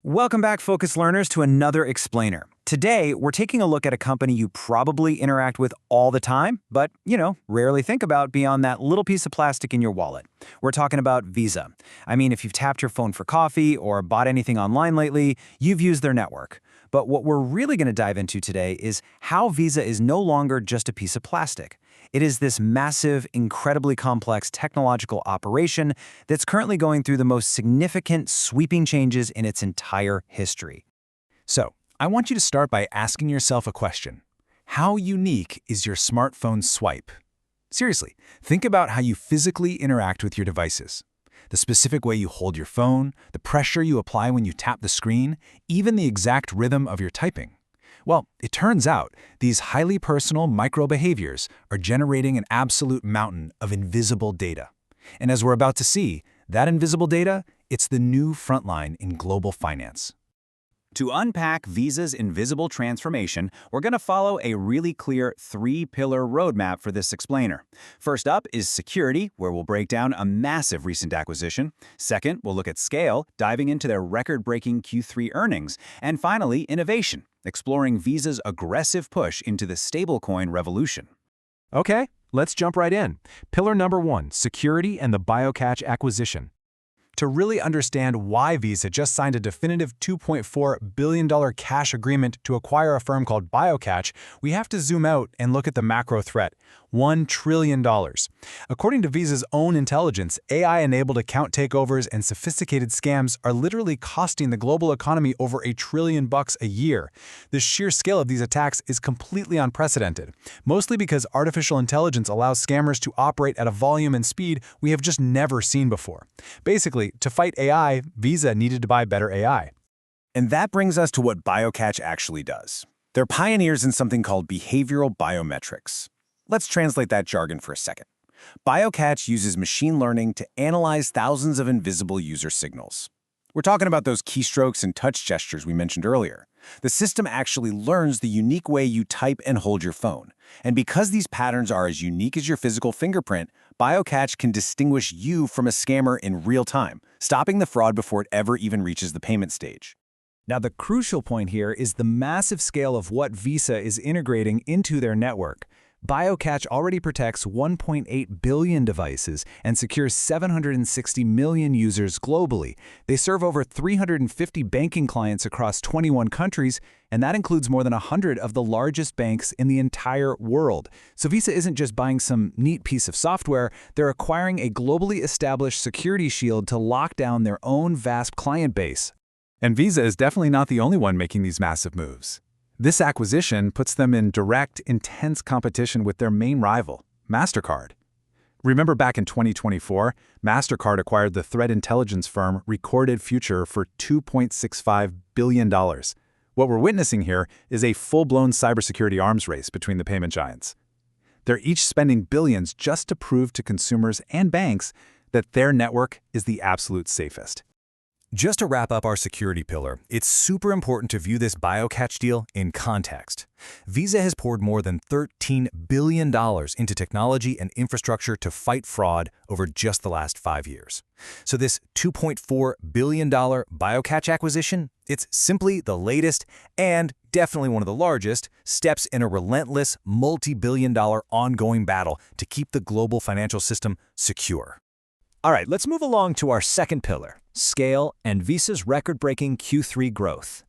Welcome back, Focus Learners, to another explainer. Today, we're taking a look at a company you probably interact with all the time, but, rarely think about beyond that little piece of plastic in your wallet. We're talking about Visa. I mean, if you've tapped your phone for coffee or bought anything online lately, you've used their network. But what we're really going to dive into today is how Visa is no longer just a piece of plastic. It is this massive, incredibly complex technological operation that's currently going through the most significant, sweeping changes in its entire history. So, I want you to start by asking yourself a question. How unique is your smartphone swipe? Seriously, think about how you physically interact with your devices. The specific way you hold your phone, the pressure you apply when you tap the screen, even the exact rhythm of your typing. Well, it turns out these highly personal micro-behaviors are generating an absolute mountain of invisible data. And as we're about to see, that invisible data, it's the new frontline in global finance. To unpack Visa's invisible transformation, we're going to follow a really clear three-pillar roadmap for this explainer. First up is security, where we'll break down a massive recent acquisition. Second, we'll look at scale, diving into their record-breaking Q3 earnings. And finally, innovation, exploring Visa's aggressive push into the stablecoin revolution. Okay, let's jump right in. Pillar number 1, security and the BioCatch acquisition. To really understand why Visa just signed a definitive $2.4 billion cash agreement to acquire a firm called BioCatch, we have to zoom out and look at the macro threat: $1 trillion. According to Visa's own intelligence, AI-enabled account takeovers and sophisticated scams are literally costing the global economy over $1 trillion a year. The sheer scale of these attacks is completely unprecedented, mostly because artificial intelligence allows scammers to operate at a volume and speed we have just never seen before. Basically, to fight AI, Visa needed to buy better AI. And that brings us to what BioCatch actually does. They're pioneers in something called behavioral biometrics. Let's translate that jargon for a second. BioCatch uses machine learning to analyze thousands of invisible user signals. We're talking about those keystrokes and touch gestures we mentioned earlier. The system actually learns the unique way you type and hold your phone. And because these patterns are as unique as your physical fingerprint, BioCatch can distinguish you from a scammer in real time, stopping the fraud before it ever even reaches the payment stage. Now, the crucial point here is the massive scale of what Visa is integrating into their network. BioCatch already protects 1.8 billion devices and secures 760 million users globally. They serve over 350 banking clients across 21 countries, and that includes more than 100 of the largest banks in the entire world. So Visa isn't just buying some neat piece of software, they're acquiring a globally established security shield to lock down their own vast client base. And Visa is definitely not the only one making these massive moves. This acquisition puts them in direct, intense competition with their main rival, MasterCard. Remember back in 2024, MasterCard acquired the threat intelligence firm Recorded Future for $2.65 billion. What we're witnessing here is a full-blown cybersecurity arms race between the payment giants. They're each spending billions just to prove to consumers and banks that their network is the absolute safest. Just to wrap up our security pillar, it's super important to view this BioCatch deal in context. Visa has poured more than $13 billion into technology and infrastructure to fight fraud over just the last 5 years. So this $2.4 billion BioCatch acquisition, it's simply the latest and definitely one of the largest steps in a relentless, multi-billion-dollar ongoing battle to keep the global financial system secure. All right, let's move along to our second pillar: scale and Visa's record-breaking Q3 growth.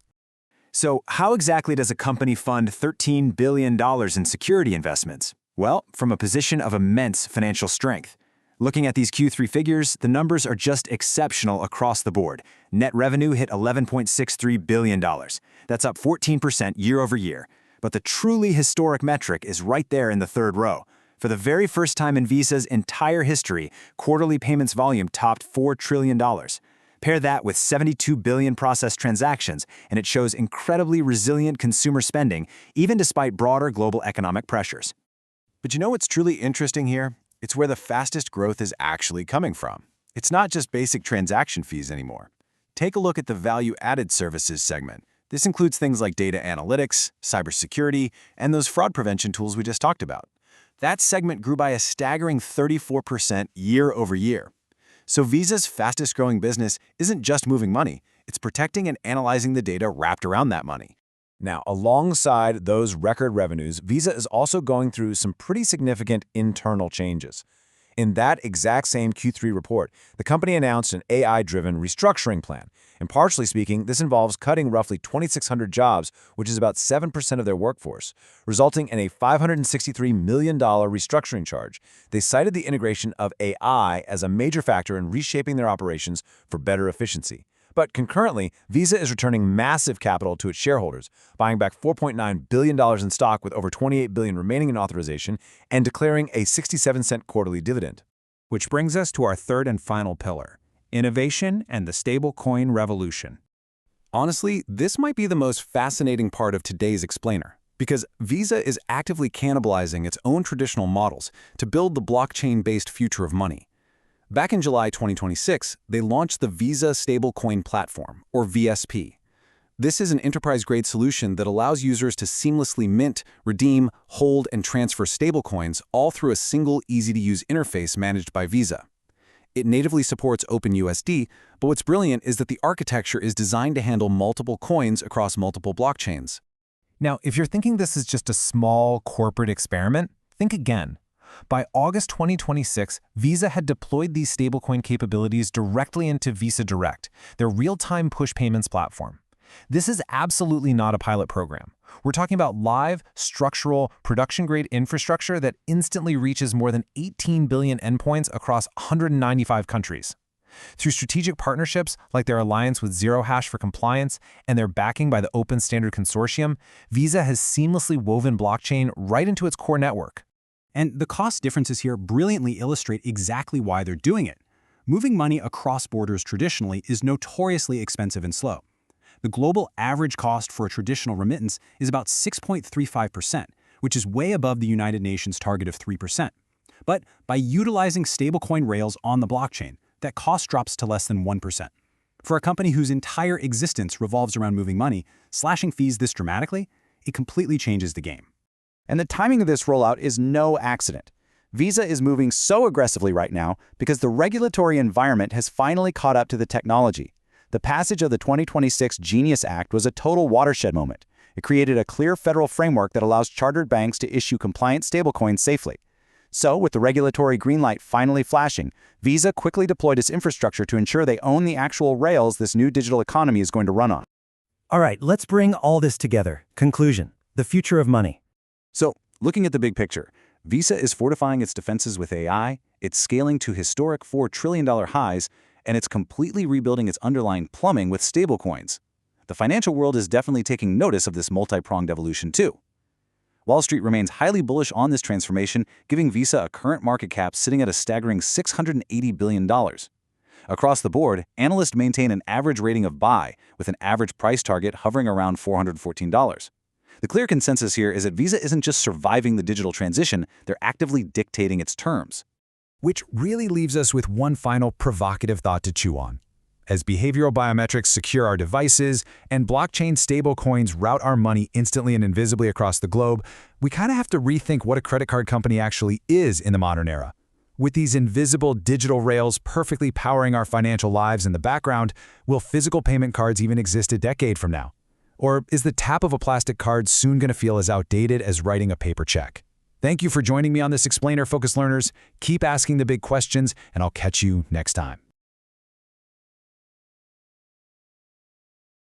So how exactly does a company fund $13 billion in security investments? Well, from a position of immense financial strength. Looking at these Q3 figures, the numbers are just exceptional across the board. Net revenue hit $11.63 billion. That's up 14% year over year. But the truly historic metric is right there in the third row. For the very first time in Visa's entire history, quarterly payments volume topped $4 trillion. Pair that with 72 billion processed transactions, and it shows incredibly resilient consumer spending, even despite broader global economic pressures. But you know what's truly interesting here? It's where the fastest growth is actually coming from. It's not just basic transaction fees anymore. Take a look at the value-added services segment. This includes things like data analytics, cybersecurity, and those fraud prevention tools we just talked about. That segment grew by a staggering 34% year over year. So Visa's fastest growing business isn't just moving money, It's protecting and analyzing the data wrapped around that money. Now, alongside those record revenues, Visa is also going through some pretty significant internal changes. In that exact same Q3 report, the company announced an AI-driven restructuring plan. And partially speaking, this involves cutting roughly 2,600 jobs, which is about 7% of their workforce, resulting in a $563 million restructuring charge. They cited the integration of AI as a major factor in reshaping their operations for better efficiency. But concurrently, Visa is returning massive capital to its shareholders, buying back $4.9 billion in stock with over $28 billion remaining in authorization and declaring a 67-cent quarterly dividend. Which brings us to our third and final pillar, innovation and the stablecoin revolution. Honestly, this might be the most fascinating part of today's explainer, because Visa is actively cannibalizing its own traditional models to build the blockchain-based future of money. Back in July 2026, they launched the Visa Stablecoin Platform, or VSP. This is an enterprise-grade solution that allows users to seamlessly mint, redeem, hold, and transfer stablecoins all through a single, easy-to-use interface managed by Visa. It natively supports OpenUSD, but what's brilliant is that the architecture is designed to handle multiple coins across multiple blockchains. Now, if you're thinking this is just a small corporate experiment, think again. By August 2026, Visa had deployed these stablecoin capabilities directly into Visa Direct, their real-time push payments platform. This is absolutely not a pilot program. We're talking about live, structural, production-grade infrastructure that instantly reaches more than 18 billion endpoints across 195 countries. Through strategic partnerships like their alliance with Zero Hash for compliance and their backing by the Open Standard Consortium, Visa has seamlessly woven blockchain right into its core network. And the cost differences here brilliantly illustrate exactly why they're doing it. Moving money across borders traditionally is notoriously expensive and slow. The global average cost for a traditional remittance is about 6.35%, which is way above the United Nations target of 3%. But by utilizing stablecoin rails on the blockchain, that cost drops to less than 1%. For a company whose entire existence revolves around moving money, slashing fees this dramatically, it completely changes the game. And the timing of this rollout is no accident. Visa is moving so aggressively right now because the regulatory environment has finally caught up to the technology. The passage of the 2026 Genius Act was a total watershed moment. It created a clear federal framework that allows chartered banks to issue compliant stablecoins safely. So, with the regulatory green light finally flashing, Visa quickly deployed its infrastructure to ensure they own the actual rails this new digital economy is going to run on. All right, let's bring all this together. Conclusion: the future of money. So, looking at the big picture, Visa is fortifying its defenses with AI, it's scaling to historic $4 trillion highs, and it's completely rebuilding its underlying plumbing with stablecoins. The financial world is definitely taking notice of this multi-pronged evolution too. Wall Street remains highly bullish on this transformation, giving Visa a current market cap sitting at a staggering $680 billion. Across the board, analysts maintain an average rating of buy, with an average price target hovering around $414. The clear consensus here is that Visa isn't just surviving the digital transition, they're actively dictating its terms. Which really leaves us with one final provocative thought to chew on. As behavioral biometrics secure our devices and blockchain stablecoins route our money instantly and invisibly across the globe, we kind of have to rethink what a credit card company actually is in the modern era. With these invisible digital rails perfectly powering our financial lives in the background, will physical payment cards even exist a decade from now? Or is the tap of a plastic card soon going to feel as outdated as writing a paper check? Thank you for joining me on this Explainer, Focus Learners. Keep asking the big questions, and I'll catch you next time.